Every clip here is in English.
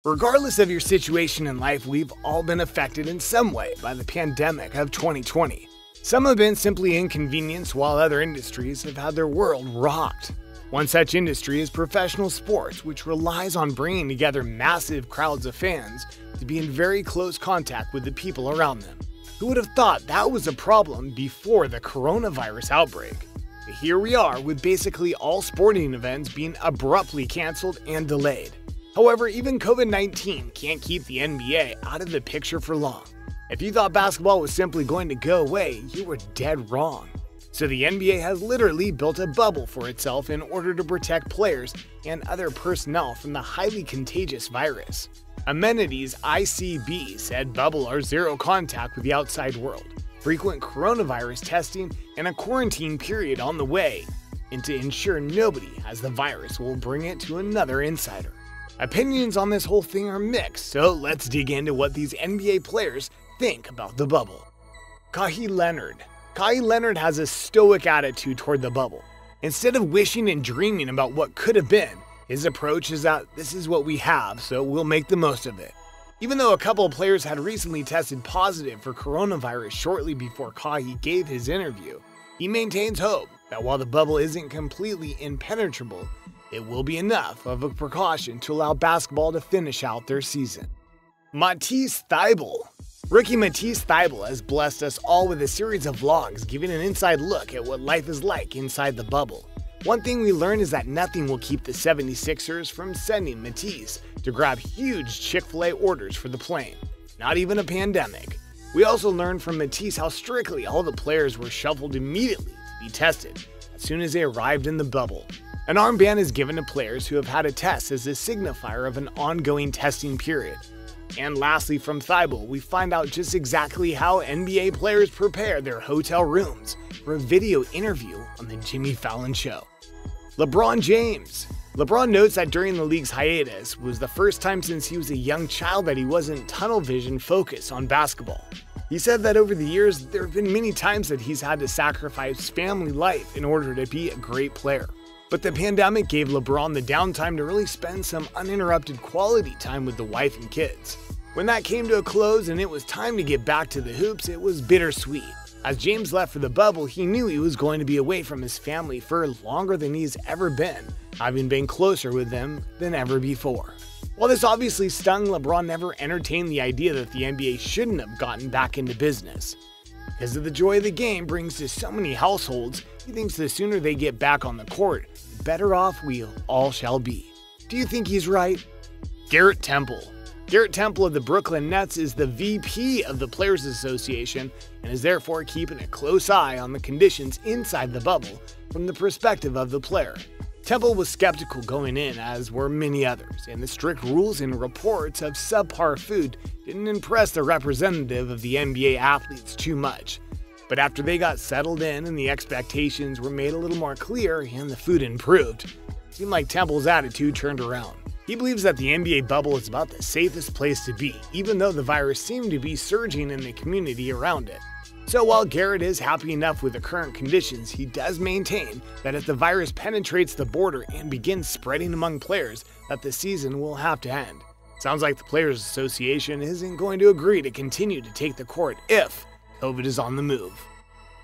Regardless of your situation in life, we've all been affected in some way by the pandemic of 2020. Some have been simply inconvenienced, while other industries have had their world rocked. One such industry is professional sports, which relies on bringing together massive crowds of fans to be in very close contact with the people around them. Who would have thought that was a problem before the coronavirus outbreak? But here we are, with basically all sporting events being abruptly canceled and delayed. However, even COVID-19 can't keep the NBA out of the picture for long. If you thought basketball was simply going to go away, you were dead wrong. So the NBA has literally built a bubble for itself in order to protect players and other personnel from the highly contagious virus. Amenities ICB said bubble are zero contact with the outside world, frequent coronavirus testing, and a quarantine period on the way, and to ensure nobody has the virus will bring it to another insider. Opinions on this whole thing are mixed, so let's dig into what these NBA players think about the bubble. Kawhi Leonard. Kawhi Leonard has a stoic attitude toward the bubble. Instead of wishing and dreaming about what could have been, his approach is that this is what we have, so we'll make the most of it. Even though a couple of players had recently tested positive for coronavirus shortly before Kawhi gave his interview, he maintains hope that while the bubble isn't completely impenetrable, it will be enough of a precaution to allow basketball to finish out their season. Matisse Thybulle. Rookie Matisse Thybulle has blessed us all with a series of vlogs giving an inside look at what life is like inside the bubble. One thing we learned is that nothing will keep the 76ers from sending Matisse to grab huge Chick-fil-A orders for the plane, not even a pandemic. We also learned from Matisse how strictly all the players were shuffled immediately to be tested as soon as they arrived in the bubble. An armband is given to players who have had a test as a signifier of an ongoing testing period. And lastly, from Thybulle, we find out just exactly how NBA players prepare their hotel rooms for a video interview on the Jimmy Fallon Show. LeBron James. LeBron notes that during the league's hiatus was the first time since he was a young child that he wasn't tunnel vision focused on basketball. He said that over the years, there have been many times that he's had to sacrifice family life in order to be a great player. But the pandemic gave LeBron the downtime to really spend some uninterrupted quality time with the wife and kids. When that came to a close and it was time to get back to the hoops, it was bittersweet. As James left for the bubble, he knew he was going to be away from his family for longer than he's ever been, having been closer with them than ever before. While this obviously stung, LeBron never entertained the idea that the NBA shouldn't have gotten back into business. Because of the joy the game brings to so many households, he thinks the sooner they get back on the court, the better off we all shall be. Do you think he's right? Garrett Temple. Garrett Temple of the Brooklyn Nets is the VP of the Players Association and is therefore keeping a close eye on the conditions inside the bubble from the perspective of the player. Temple was skeptical going in, as were many others, and the strict rules and reports of subpar food didn't impress the representative of the NBA athletes too much. But after they got settled in and the expectations were made a little more clear and the food improved, it seemed like Temple's attitude turned around. He believes that the NBA bubble is about the safest place to be, even though the virus seemed to be surging in the community around it. So while Garrett is happy enough with the current conditions, he does maintain that if the virus penetrates the border and begins spreading among players, that the season will have to end. Sounds like the Players Association isn't going to agree to continue to take the court if COVID is on the move.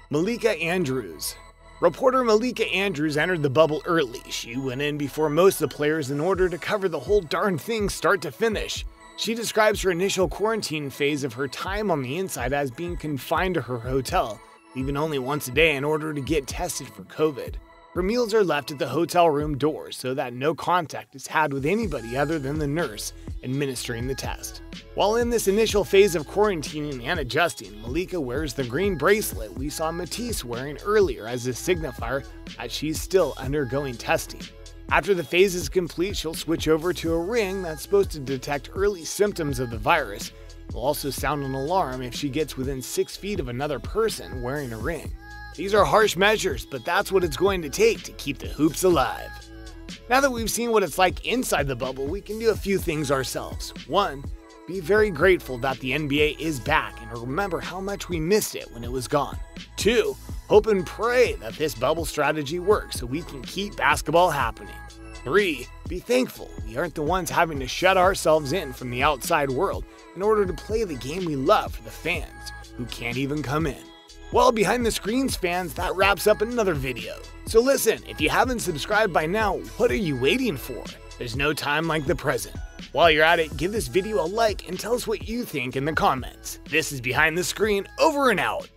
Malika Andrews. Reporter Malika Andrews entered the bubble early. She went in before most of the players in order to cover the whole darn thing start to finish. She describes her initial quarantine phase of her time on the inside as being confined to her hotel, leaving only once a day in order to get tested for COVID. Her meals are left at the hotel room doors so that no contact is had with anybody other than the nurse administering the test. While in this initial phase of quarantining and adjusting, Malika wears the green bracelet we saw Matisse wearing earlier as a signifier that she's still undergoing testing. After the phase is complete, she'll switch over to a ring that's supposed to detect early symptoms of the virus. It will also sound an alarm if she gets within 6 feet of another person wearing a ring. These are harsh measures, but that's what it's going to take to keep the hoops alive. Now that we've seen what it's like inside the bubble, we can do a few things ourselves. 1. Be very grateful that the NBA is back and remember how much we missed it when it was gone. 2. Hope and pray that this bubble strategy works so we can keep basketball happening. 3. Be thankful we aren't the ones having to shut ourselves in from the outside world in order to play the game we love for the fans, who can't even come in. Well, behind the screens fans, that wraps up another video. So listen, if you haven't subscribed by now, what are you waiting for? There's no time like the present. While you're at it, give this video a like and tell us what you think in the comments. This is Behind the Screen, over and out.